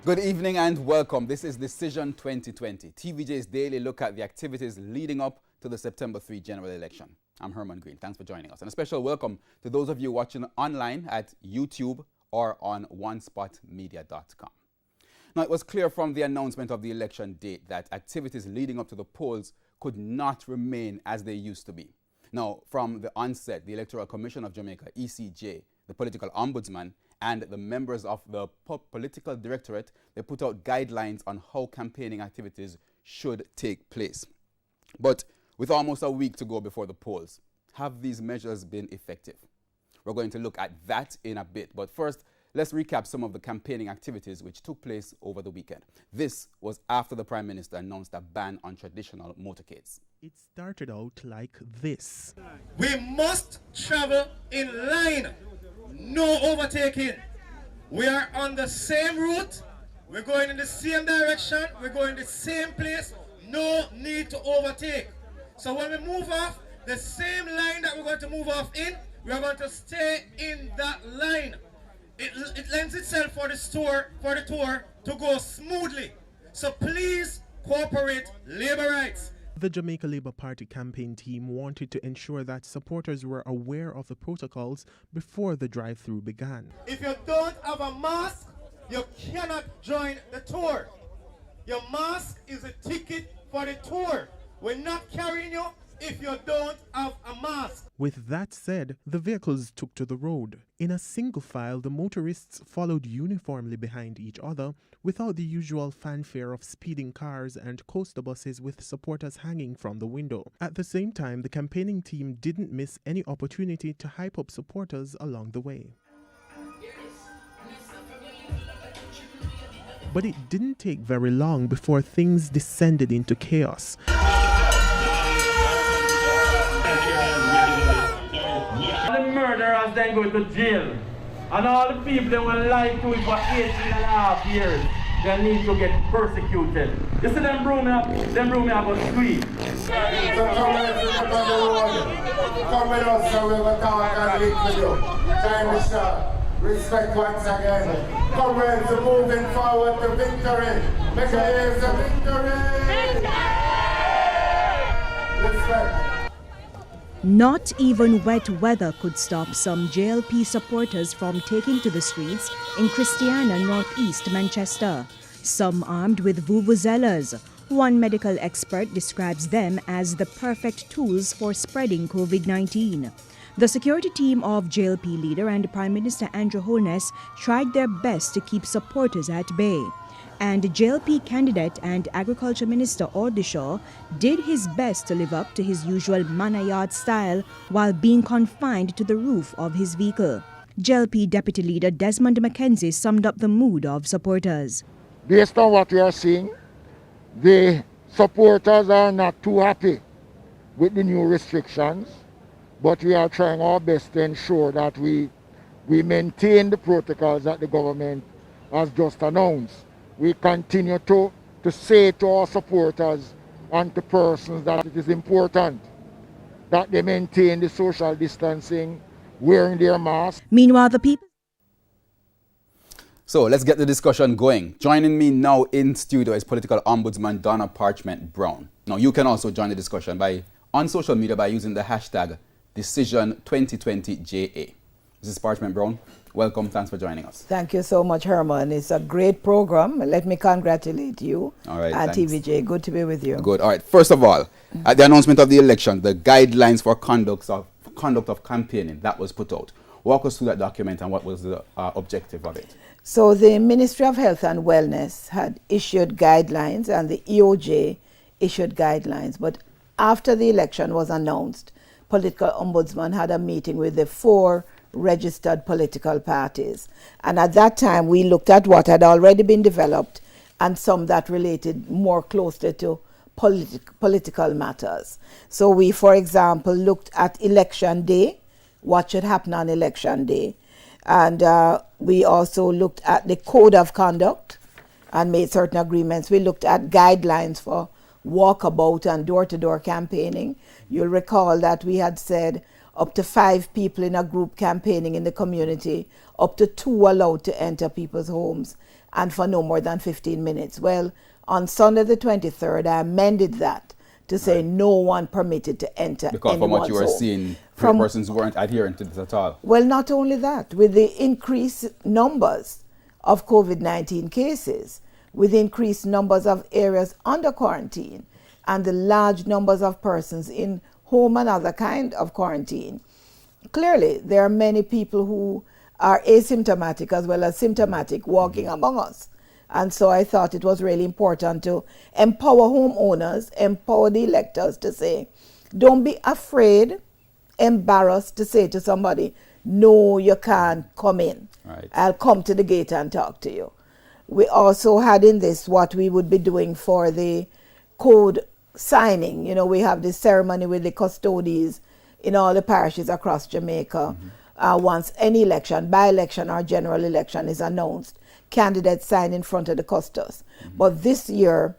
Good evening and welcome. This is Decision 2020, TVJ's daily look at the activities leading up to the September 3 general election. I'm Herman Green. Thanks for joining us. And a special welcome to those of you watching online at YouTube or on onespotmedia.com. Now, it was clear from the announcement of the election date that activities leading up to the polls could not remain as they used to be. Now, from the onset, the Electoral Commission of Jamaica, ECJ, the political ombudsman, and the members of the political directorate, they put out guidelines on how campaigning activities should take place. But with almost a week to go before the polls, have these measures been effective? We're going to look at that in a bit. But first, let's recap some of the campaigning activities which took place over the weekend. This was after the Prime Minister announced a ban on traditional motorcades. It started out like this. We must travel in line. No overtaking. We are on the same route. We're going in the same direction. We're going the same place. No need to overtake. So when we move off, the same line that we're going to move off in, we are going to stay in that line. It lends itself for the tour to go smoothly. So please cooperate, labor rights. The Jamaica Labour Party campaign team wanted to ensure that supporters were aware of the protocols before the drive-through began. If you don't have a mask, you cannot join the tour. Your mask is a ticket for the tour. We're not carrying you if you don't have a mask. With that said, the vehicles took to the road. In a single file, the motorists followed uniformly behind each other without the usual fanfare of speeding cars and coaster buses with supporters hanging from the window. At the same time, the campaigning team didn't miss any opportunity to hype up supporters along the way. But it didn't take very long before things descended into chaos. The murderers then go to jail. And all the people that were lied to it for 18.5 years, they need to get persecuted. You see them room up a street. Come with us so we will talk and link with you. Time is short. Respect once again. Comrades are moving forward to victory. Make a here's a victory. Respect. Not even wet weather could stop some JLP supporters from taking to the streets in Christiana, northeast Manchester, some armed with vuvuzelas. One medical expert describes them as the perfect tools for spreading COVID-19. The security team of JLP leader and Prime Minister Andrew Holness tried their best to keep supporters at bay. And JLP candidate and Agriculture Minister Ordishaw did his best to live up to his usual manor yard style while being confined to the roof of his vehicle. JLP Deputy Leader Desmond Mackenzie summed up the mood of supporters. Based on what we are seeing, the supporters are not too happy with the new restrictions, but we are trying our best to ensure that we maintain the protocols that the government has just announced. We continue to say to our supporters and to persons that it is important that they maintain the social distancing, wearing their masks. Meanwhile, the people... So let's get the discussion going. Joining me now in studio is political ombudsman Donna Parchment Brown. Now, you can also join the discussion on social media by using the hashtag Decision2020JA. Mrs. Parchment Brown, welcome. Thanks for joining us. Thank you so much, Herman. It's a great program. Let me congratulate you. All right, and thanks. TVJ. Good to be with you. Good. All right. First of all, at the announcement of the election, the guidelines for conduct of campaigning, that was put out. Walk us through that document and what was the objective of it. So the Ministry of Health and Wellness had issued guidelines and the EOJ issued guidelines. But after the election was announced, political ombudsman had a meeting with the 4 registered political parties. And at that time, we looked at what had already been developed and some that related more closely to political matters. So we, for example, looked at election day, what should happen on election day. And we also looked at the code of conduct and made certain agreements. We looked at guidelines for walkabout and door-to-door campaigning. You'll recall that we had said up to 5 people in a group campaigning in the community, up to 2 allowed to enter people's homes, and for no more than 15 minutes. Well, on Sunday the 23rd, I amended that to say no one permitted to enter because from what you were home. seeing, persons weren't adhering to this at all. Well, not only that, with the increased numbers of COVID-19 cases, with increased numbers of areas under quarantine, and the large numbers of persons in home and other kind of quarantine, clearly there are many people who are asymptomatic as well as symptomatic walking among us. And so I thought it was really important to empower homeowners, empower the electors to say, don't be afraid, embarrassed to say to somebody, no, you can't come in. Right. I'll come to the gate and talk to you. We also had in this what we would be doing for the code signing. You know, we have this ceremony with the custodies in all the parishes across Jamaica. Once any election, by-election or general election is announced, candidates sign in front of the custos. But this year,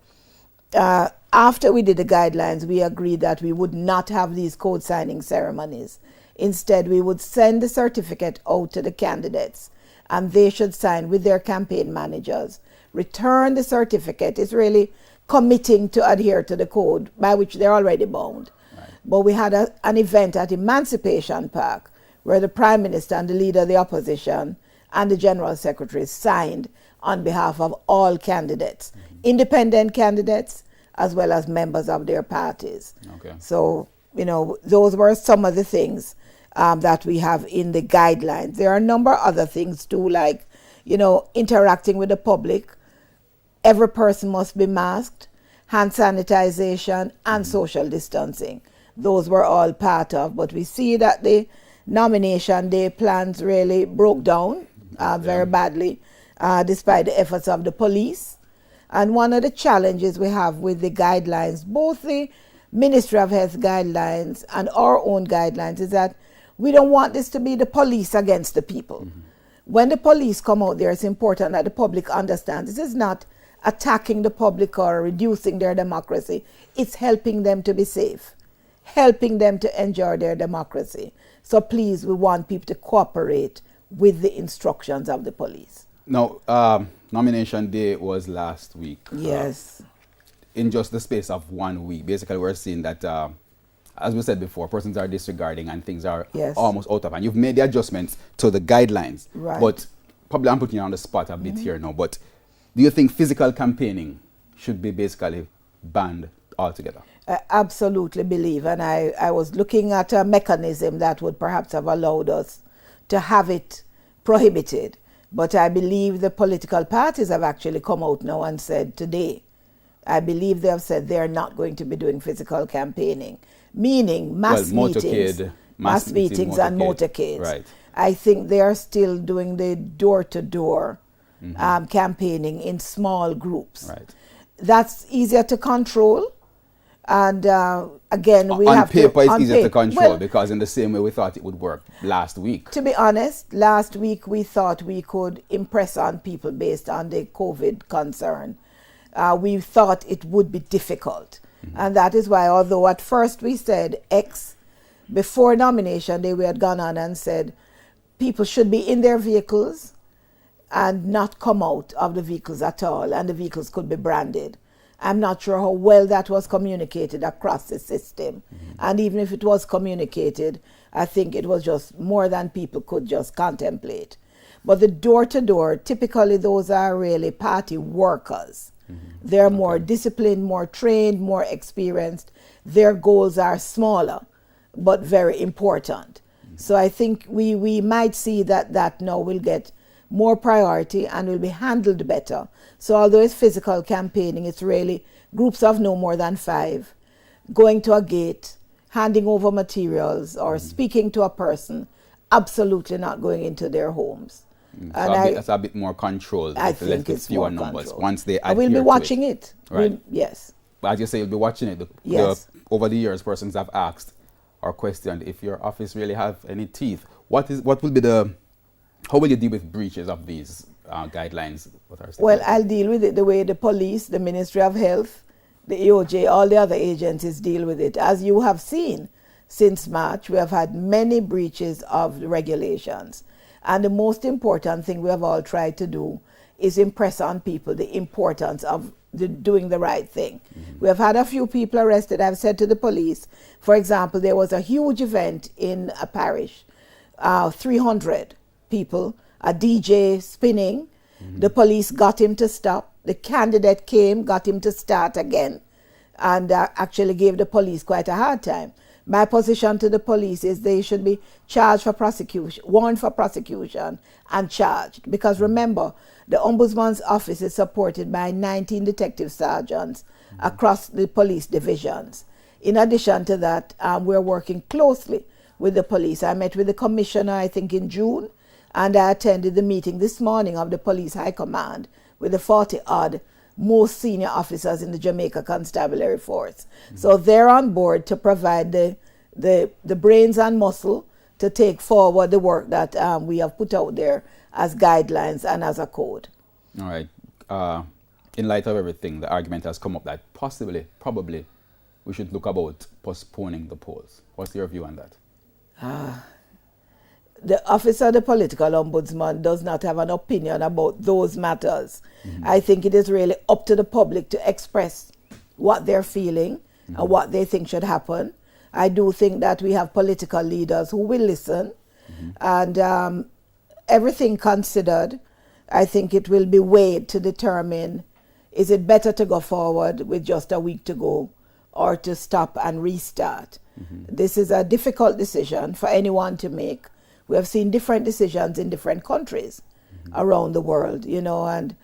after we did the guidelines, we agreed that we would not have these code signing ceremonies. Instead, we would send the certificate out to the candidates, and they should sign with their campaign managers, return the certificate. It's really committing to adhere to the code by which they're already bound. Right. But we had an event at Emancipation Park where the Prime Minister and the Leader of the Opposition and the General Secretary signed on behalf of all candidates, independent candidates as well as members of their parties. Okay. So, you know, those were some of the things that we have in the guidelines. There are a number of other things too, like, you know, interacting with the public. Every person must be masked, hand sanitization, and social distancing. Those were all part of, but we see that the nomination day plans really broke down very badly, despite the efforts of the police. And one of the challenges we have with the guidelines, both the Ministry of Health guidelines and our own guidelines, is that we don't want this to be the police against the people. When the police come out there, it's important that the public understands this is not attacking the public or reducing their democracy. It's helping them to be safe, helping them to enjoy their democracy. So please, we want people to cooperate with the instructions of the police. Now, nomination day was last week. Yes. In just the space of 1 week, basically we're seeing that, as we said before, persons are disregarding and things are almost out of hand. You've made the adjustments to the guidelines, right. But probably I'm putting you on the spot a bit here now, but do you think physical campaigning should be basically banned altogether? I absolutely believe, and I was looking at a mechanism that would perhaps have allowed us to have it prohibited. But I believe the political parties have actually come out now and said today, I believe they have said they're not going to be doing physical campaigning, meaning mass meetings and motorcades. Right. I think they are still doing the door-to-door campaigning in small groups. Right. That's easier to control. And again, we have to... On paper, it's easier to control because in the same way we thought it would work last week. To be honest, last week we thought we could impress on people based on the COVID concern. We thought it would be difficult. And that is why, although at first we said X, before nomination day we had gone on and said people should be in their vehicles and not come out of the vehicles at all, and the vehicles could be branded. I'm not sure how well that was communicated across the system. And even if it was communicated, I think it was just more than people could just contemplate. But the door-to-door, typically those are really party workers. They're more disciplined, more trained, more experienced. Their goals are smaller, but very important. So I think we might see that now will get more priority and will be handled better. So although it's physical campaigning, it's really groups of no more than 5, going to a gate, handing over materials or speaking to a person, absolutely not going into their homes. So that's a bit more controlled. I think it's fewer numbers. Once they adhere we'll be watching it. Right. Yes. But as you say, you'll be watching it. Yes. Over the years, persons have asked or questioned if your office really have any teeth. What will be how will you deal with breaches of these guidelines? Well, I'll deal with it the way the police, the Ministry of Health, the EOJ, all the other agencies deal with it. As you have seen, since March. We have had many breaches of the regulations. And the most important thing we have all tried to do is impress on people the importance of doing the right thing. We have had a few people arrested. I've said to the police, for example, there was a huge event in a parish, 300 people, a DJ spinning. The police got him to stop. The candidate came, got him to start again, and actually gave the police quite a hard time. My position to the police is they should be charged for prosecution, warned for prosecution, and charged. Because remember, the Ombudsman's office is supported by 19 detective sergeants across the police divisions. In addition to that, we're working closely with the police. I met with the commissioner, I think, in June, and I attended the meeting this morning of the police high command with the 40-odd most senior officers in the Jamaica Constabulary Force. So they're on board to provide the brains and muscle to take forward the work that we have put out there as guidelines and as a code. All right. In light of everything, the argument has come up that probably, we should look about postponing the polls. What's your view on that? The office of the political ombudsman does not have an opinion about those matters. I think it is really up to the public to express what they're feeling and what they think should happen. I do think that we have political leaders who will listen, and everything considered, I think it will be weighed to determine, is it better to go forward with just a week to go or to stop and restart? This is a difficult decision for anyone to make. We have seen different decisions in different countries around the world, you know, and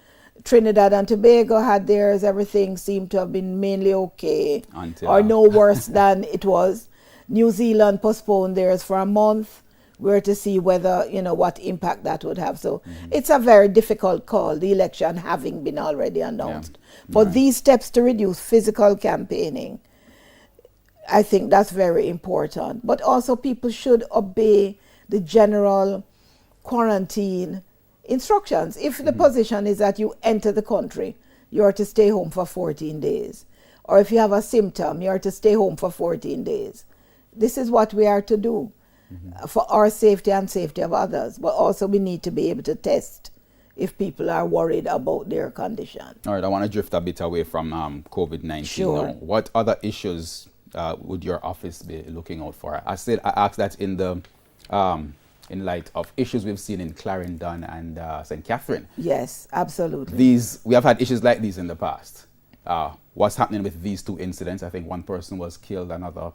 Trinidad and Tobago had theirs. Everything seemed to have been mainly okay or no worse than it was. New Zealand postponed theirs for a month. We're to see whether, you know, what impact that would have. So it's a very difficult call, the election having been already announced. But these steps to reduce physical campaigning, I think that's very important. But also people should obey the general quarantine instructions. If the position is that you enter the country, you are to stay home for 14 days. Or if you have a symptom, you are to stay home for 14 days. This is what we are to do for our safety and safety of others. But also we need to be able to test if people are worried about their condition. All right, I want to drift a bit away from COVID-19 Sure. now. What other issues would your office be looking out for? I asked that in light of issues we've seen in Clarendon and St. Catherine. Yes, absolutely. We have had issues like these in the past. What's happening with these two incidents? I think one person was killed, another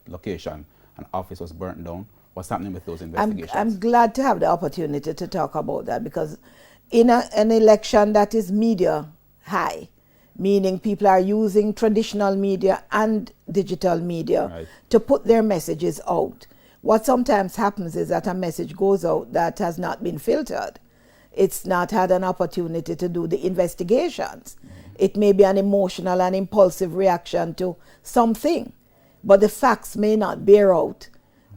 location, an office was burnt down. What's happening with those investigations? I'm glad to have the opportunity to talk about that, because in an election that is media high, meaning people are using traditional media and digital media to put their messages out. What sometimes happens is that a message goes out that has not been filtered. It's not had an opportunity to do the investigations. It may be an emotional and impulsive reaction to something, but the facts may not bear out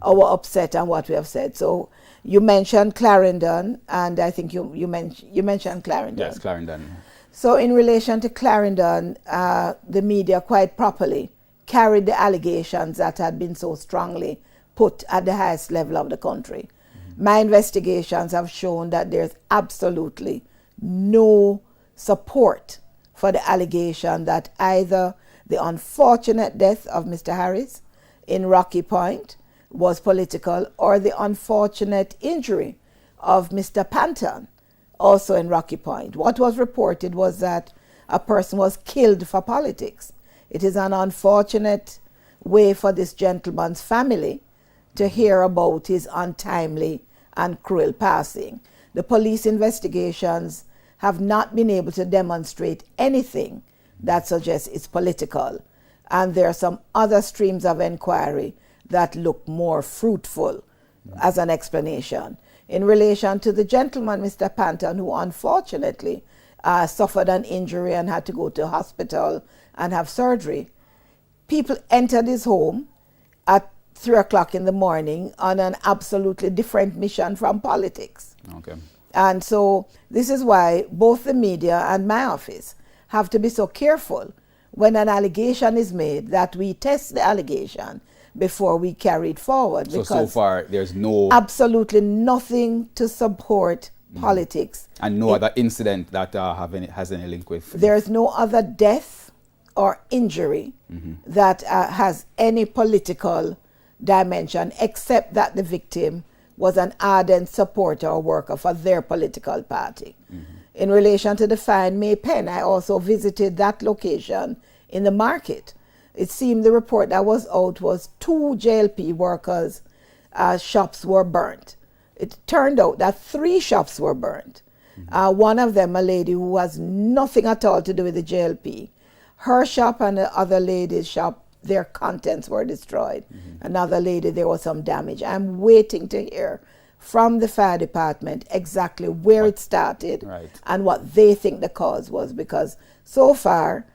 our upset and what we have said. So you mentioned Clarendon, and I think you mentioned Clarendon. Yes, Clarendon. So in relation to Clarendon, the media quite properly carried the allegations that had been so strongly put at the highest level of the country. My investigations have shown that there's absolutely no support for the allegation that either the unfortunate death of Mr. Harris in Rocky Point was political, or the unfortunate injury of Mr. Panton, also in Rocky Point. What was reported was that a person was killed for politics. It is an unfortunate way for this gentleman's family to hear about his untimely and cruel passing. The police investigations have not been able to demonstrate anything that suggests it's political. And there are some other streams of inquiry that look more fruitful as an explanation. In relation to the gentleman, Mr. Panton, who unfortunately suffered an injury and had to go to hospital and have surgery, people entered his home at 3 o'clock in the morning on an absolutely different mission from politics. Okay. And so this is why both the media and my office have to be so careful when an allegation is made, that we test the allegation, before we carried forward. So far, there's no... Absolutely nothing to support politics. And no other incident that has any link with... There's no other death or injury that has any political dimension, except that the victim was an ardent supporter or worker for their political party. In relation to the fine May Pen, I also visited that location in the market. It seemed the report that was out was 2 JLP workers' shops were burnt. It turned out that 3 shops were burnt. One of them, a lady who has nothing at all to do with the JLP. Her shop and the other lady's shop, their contents were destroyed. Another lady, there was some damage. I'm waiting to hear from the fire department exactly where it started and what they think the cause was, because so far,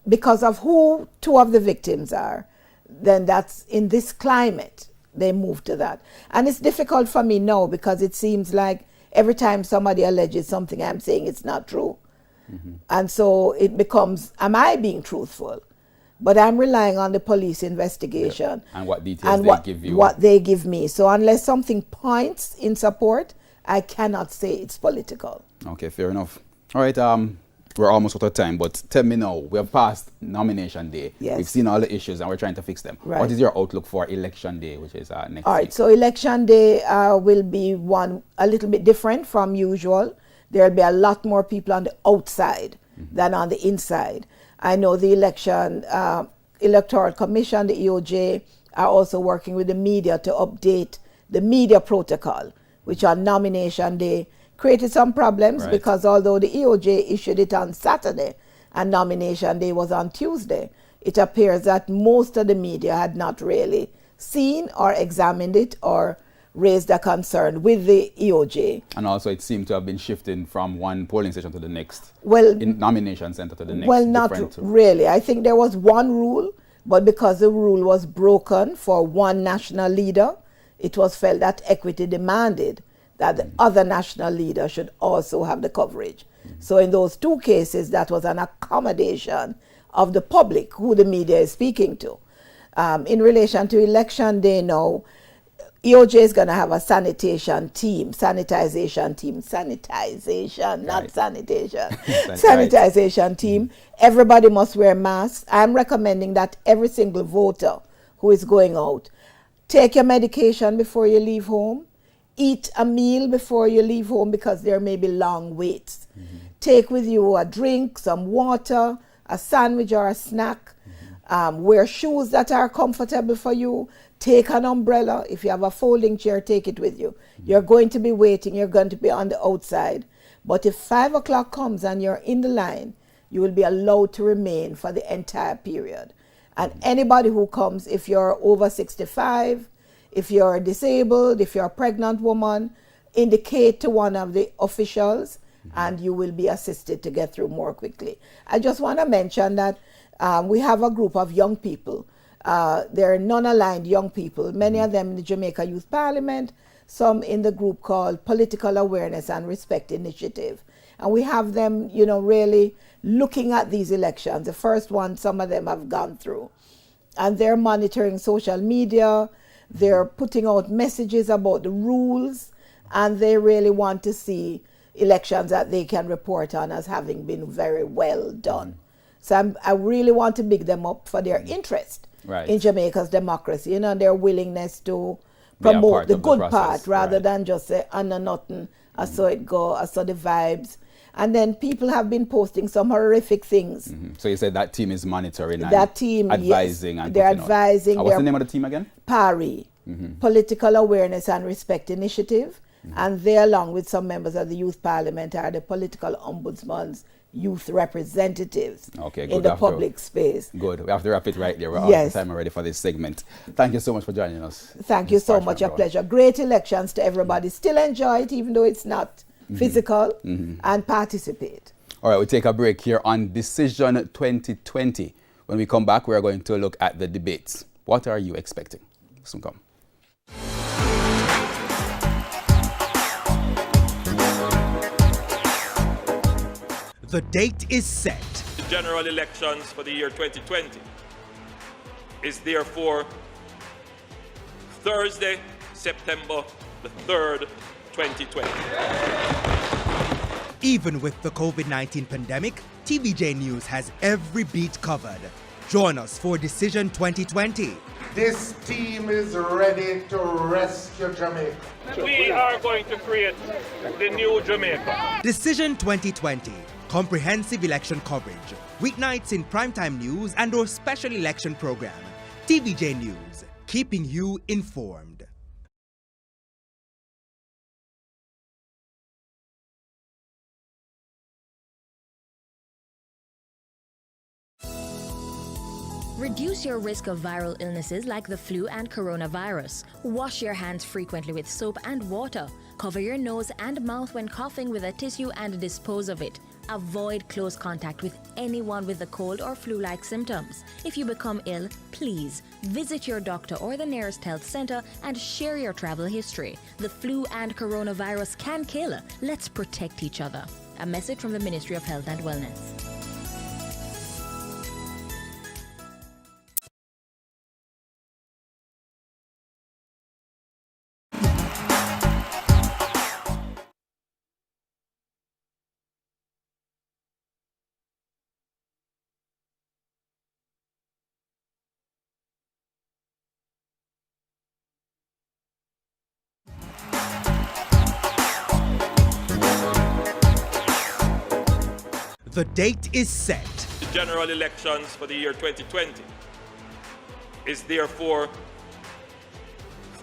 because of who 2 of the victims are, then that's in this climate, they move to that. And it's difficult for me now because it seems like every time somebody alleges something, I'm saying it's not true. And so it becomes, am I being truthful? But I'm relying on the police investigation. And what details and they give you. What they give me. So unless something points in support, I cannot say it's political. Okay, fair enough. All right, we're almost out of time, but tell me now, we have passed nomination day. Yes. We've seen all the issues and we're trying to fix them. Right. What is your outlook for election day, which is next All right, week? so election day will be one a little bit different from usual. There'll be a lot more people on the outside than on the inside. I know the Electoral Commission, the EOJ, are also working with the media to update the media protocol, which on nomination day created some problems because although the EOJ issued it on Saturday and nomination day was on Tuesday, it appears that most of the media had not really seen or examined it or raised a concern with the EOJ. And also it seemed to have been shifting from one polling station to the next. Well, in nomination center to the next. Well, not really. I think there was one rule, but because the rule was broken for one national leader, it was felt that equity demanded that the other national leader should also have the coverage. So in those 2 cases, that was an accommodation of the public who the media is speaking to. In relation to election day now, EOJ is going to have a sanitization team, not sanitation, sanitization team. Everybody must wear masks. I'm recommending that every single voter who is going out, take your medication before you leave home, eat a meal before you leave home because there may be long waits. Take with you a drink, some water, a sandwich or a snack. Wear shoes that are comfortable for you. Take an umbrella. If you have a folding chair, take it with you. You're going to be waiting. You're going to be on the outside. But if 5 o'clock comes and you're in the line, you will be allowed to remain for the entire period. And anybody who comes, if you're over 65, if you're disabled, if you're a pregnant woman, indicate to one of the officials and you will be assisted to get through more quickly. I just want to mention that we have a group of young people. They're non-aligned young people, many of them in the Jamaica Youth Parliament, some in the group called Political Awareness and Respect Initiative. And we have them, you know, really looking at these elections. The first one, some of them have gone through. And they're monitoring social media, they're putting out messages about the rules, and they really want to see elections that they can report on as having been very well done. So I really want to big them up for their interest in Jamaica's democracy, you know, their willingness to promote the good part rather than just say, I know nothing, I saw it go, I saw the vibes. And then people have been posting some horrific things. So you said that team is monitoring that team, advising. Yes, and they're advising. What's the name of the team again? PARI, Political Awareness and Respect Initiative. And they, along with some members of the Youth Parliament, are the political ombudsman's youth representatives in the public space. Good. We have to wrap it right there. We're out of time already for this segment. Thank you so much for joining us. Thank you so much. A pleasure. Great elections to everybody. Still enjoy it, even though it's not physical, and participate. All right, we'll take a break here on Decision 2020. When we come back, we're going to look at the debates. What are you expecting? Soon come. The date is set. The general elections for the year 2020 is therefore Thursday, September the 3rd, 2020. Even with the COVID-19 pandemic, TVJ News has every beat covered. Join us for Decision 2020. This team is ready to rescue Jamaica. We are going to create the new Jamaica. Decision 2020. Comprehensive election coverage. Weeknights in primetime news and our special election program. TVJ News, keeping you informed. Reduce your risk of viral illnesses like the flu and coronavirus. Wash your hands frequently with soap and water. Cover your nose and mouth when coughing with a tissue and dispose of it. Avoid close contact with anyone with a cold or flu-like symptoms. If you become ill, please visit your doctor or the nearest health center and share your travel history. The flu and coronavirus can kill. Let's protect each other. A message from the Ministry of Health and Wellness. The date is set. The general elections for the year 2020 is therefore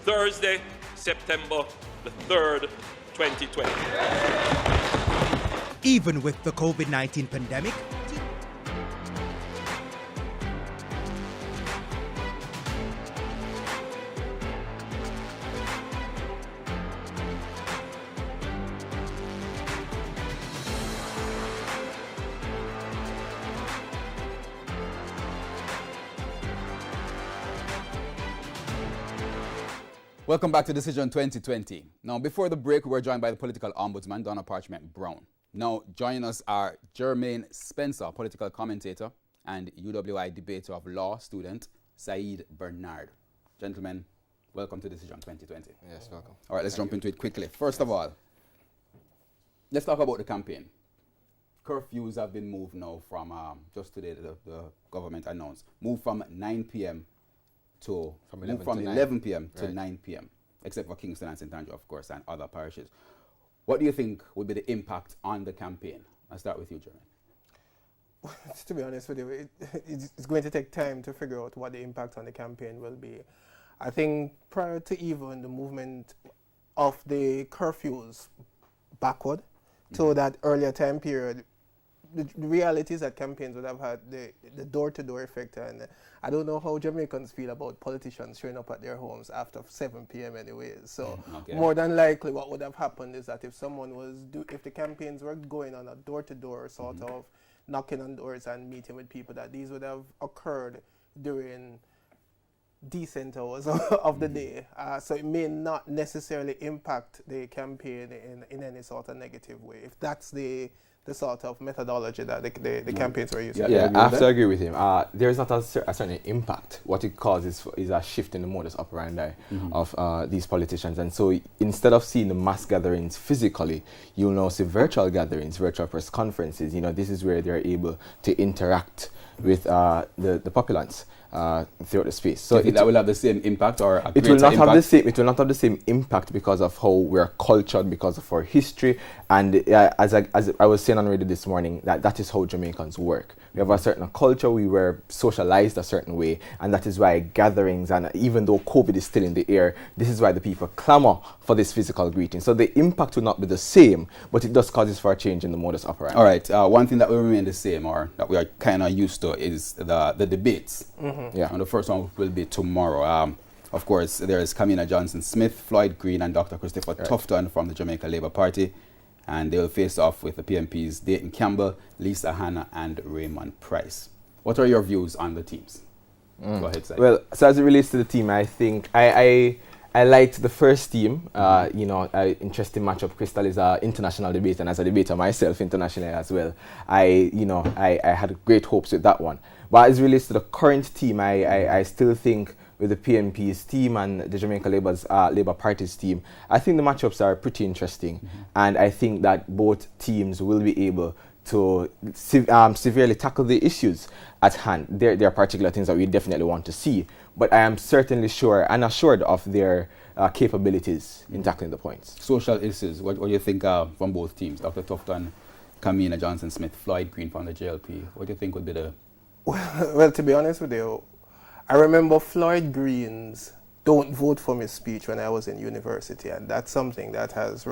Thursday, September the 3rd, 2020. Even with the COVID-19 pandemic, Welcome back to Decision 2020. Now, before the break, we were joined by the political ombudsman, Donna Parchment Brown. Now, joining us are Jermaine Spencer, political commentator, and UWI debater of law student, Saeed Bernard. Gentlemen, welcome to Decision 2020. Yes, welcome. All right, let's jump into it quickly. First of all, let's talk about the campaign. Curfews have been moved now from, just today, the government announced, moved from 9 p.m. to from 11 p.m. to Right. 9 p.m., except for Kingston and St. Andrew, of course, and other parishes. What do you think would be the impact on the campaign? I'll start with you, Jermaine. To be honest with you, it's going to take time to figure out what the impact on the campaign will be. I think prior to even the movement of the curfews backward to that earlier time period, the reality is that campaigns would have had the door-to-door effect, and I don't know how Jamaicans feel about politicians showing up at their homes after 7 p.m. anyways. So more than likely what would have happened is that if someone if the campaigns were going on a door-to-door sort of knocking on doors and meeting with people, that these would have occurred during decent hours of the day. So it may not necessarily impact the campaign in any sort of negative way, if that's the sort of methodology that the campaigns were using. Yeah, I have to agree with him. There is not a certain impact. What it causes is a shift in the modus operandi of these politicians. And so instead of seeing the mass gatherings physically, you'll now see virtual gatherings, virtual press conferences. You know, this is where they're able to interact with the populace throughout the space. So that will have the same impact, or it will not have the same. It will not have the same impact because of how we are cultured, because of our history, and as I was saying already this morning, that is how Jamaicans work. We have a certain culture. We were socialized a certain way, and that is why gatherings, and even though COVID is still in the air, this is why the people clamor for this physical greeting. So the impact will not be the same, but it does causes for a change in the modus operandi. All right. One thing that will remain the same, or that we are kind of used to, is the debates. Yeah. And the first one will be tomorrow. Of course, there is Kamina Johnson-Smith, Floyd Green, and Dr. Christopher Tufton from the Jamaica Labour Party. And they will face off with the PMPs Dayton Campbell, Lisa Hanna, and Raymond Price. What are your views on the teams? Go ahead, Sai. Well, so as it relates to the team, I think I liked the first team. You know, interesting matchup. Crystal is an international debater, and as a debater myself, internationally as well, I had great hopes with that one. But as it relates to the current team, I still think with the PNP's team and the Jamaica Labour Party's team, I think the matchups are pretty interesting. And I think that both teams will be able to severely tackle the issues at hand. There are particular things that we definitely want to see, but I am certainly sure and assured of their capabilities in tackling the points. Social issues, what do you think from both teams? Dr. Tufton, Kamina Johnson-Smith, Floyd Green from the JLP. What do you think would be the... Well, to be honest with you, I remember Floyd Green's "Don't vote for me" speech when I was in university, and that's something that has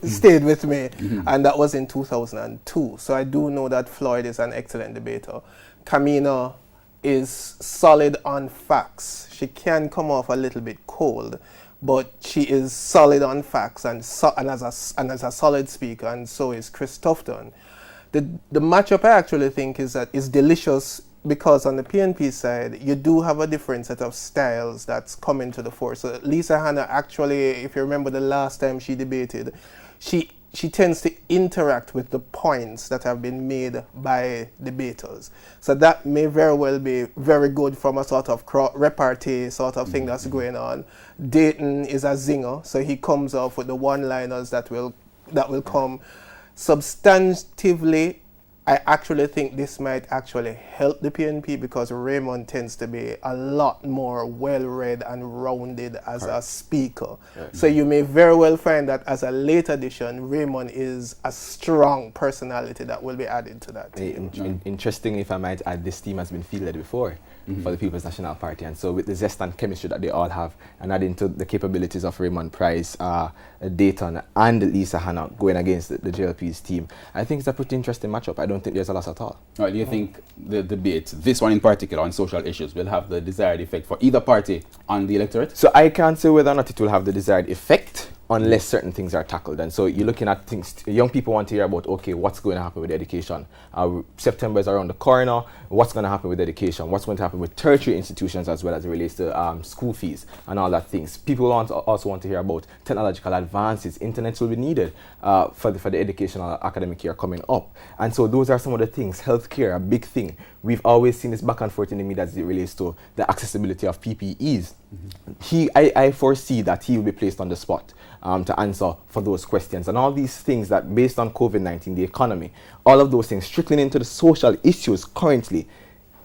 stayed with me, and that was in 2002. So I do know that Floyd is an excellent debater. Kamina is solid on facts. She can come off a little bit cold, but she is solid on facts and as a solid speaker, and so is Chris Tufton. The matchup I actually think is delicious, because on the PNP side, you do have a different set of styles that's coming to the fore. So Lisa Hanna actually, if you remember the last time she debated, she tends to interact with the points that have been made by debaters. So that may very well be very good from a sort of repartee sort of thing that's going on. Dayton is a zinger, so he comes off with the one-liners that will come. Substantively, I actually think this might actually help the PNP, because Raymond tends to be a lot more well-read and rounded as a speaker. So you may very well find that as a late addition, Raymond is a strong personality that will be added to that team. Interestingly, if I might add, this team has been fielded before for the People's National Party, and so with the zest and chemistry that they all have, and adding to the capabilities of Raymond Price, Dayton and Lisa Hanna going against the JLP's team, I think it's a pretty interesting matchup. I don't think there's a loss at all. Right, do you think the debate, this one in particular on social issues, will have the desired effect for either party on the electorate? So I can't say whether or not it will have the desired effect unless certain things are tackled. And so you're looking at things, young people want to hear about, okay, what's going to happen with education? September is around the corner. What's going to happen with education? What's going to happen with tertiary institutions as well as it relates to school fees and all that things? People also want to hear about technological advances. Internet will be needed for the educational academic year coming up. And so those are some of the things. Healthcare, a big thing. We've always seen this back and forth in the media as it relates to the accessibility of PPEs. I foresee that he will be placed on the spot to answer for those questions. And all these things that, based on COVID-19, the economy, all of those things trickling into the social issues currently,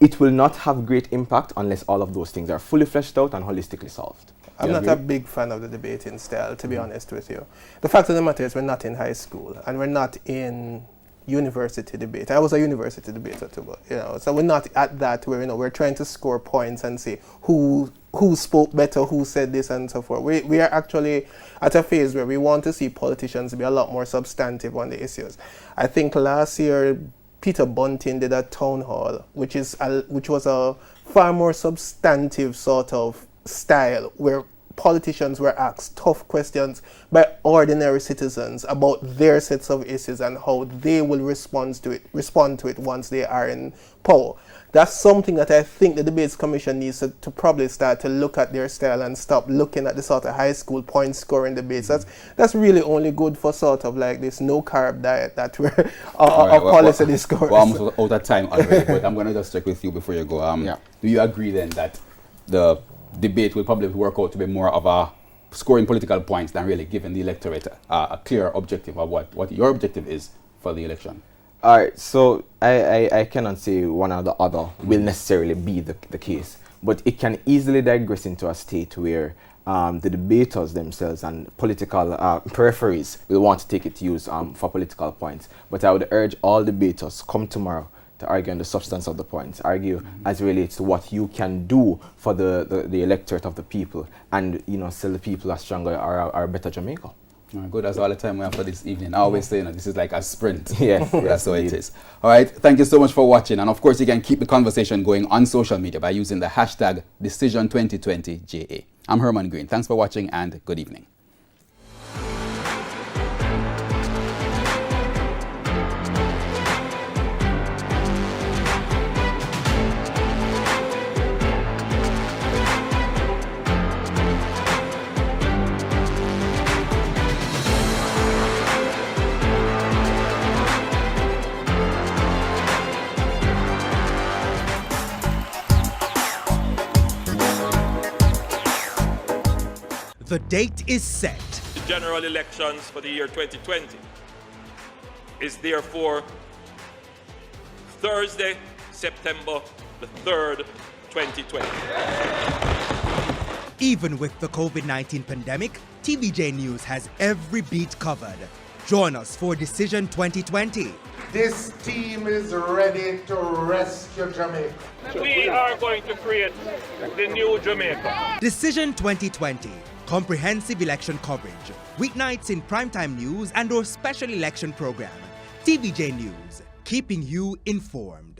it will not have great impact unless all of those things are fully fleshed out and holistically solved. I'm not a big fan of the debating style, to be honest with you. The fact of the matter is we're not in high school and we're not in university debate. I was a university debater too, but, so we're not at that where, we're trying to score points and see who spoke better, who said this and so forth. We are actually at a phase where we want to see politicians be a lot more substantive on the issues. I think last year Peter Bunting did a town hall, which was a far more substantive sort of style, where politicians were asked tough questions by ordinary citizens about their sets of issues and how they will respond to it once they are in power. That's something that I think the Debates Commission needs to probably start to look at their style and stop looking at the sort of high school point scoring debates. That's really only good for sort of like this no carb diet that we're policy discourse. We're almost out of time already, but I'm going to just check with you before you go. Do you agree then that the debate will probably work out to be more of a scoring political points than really giving the electorate a clear objective of what your objective is for the election? All right, so I cannot say one or the other will necessarily be the case, but it can easily digress into a state where the debaters themselves and political peripheries will want to take it to use for political points. But I would urge all debaters, come tomorrow to argue on the substance of the points, argue as it relates to what you can do for the electorate of the people, and sell the people a stronger or a better Jamaica. Good, that's all the time we have for this evening. I always say, this is like a sprint. Yes, that's how it is. All right, thank you so much for watching. And of course, you can keep the conversation going on social media by using the hashtag Decision2020JA. I'm Herman Green. Thanks for watching and good evening. The date is set. The general elections for the year 2020 is therefore Thursday, September the 3rd, 2020. Even with the COVID-19 pandemic, TVJ News has every beat covered. Join us for Decision 2020. This team is ready to rescue Jamaica. We are going to create the new Jamaica. Decision 2020. Comprehensive election coverage. Weeknights in primetime news and our special election program. TVJ News, keeping you informed.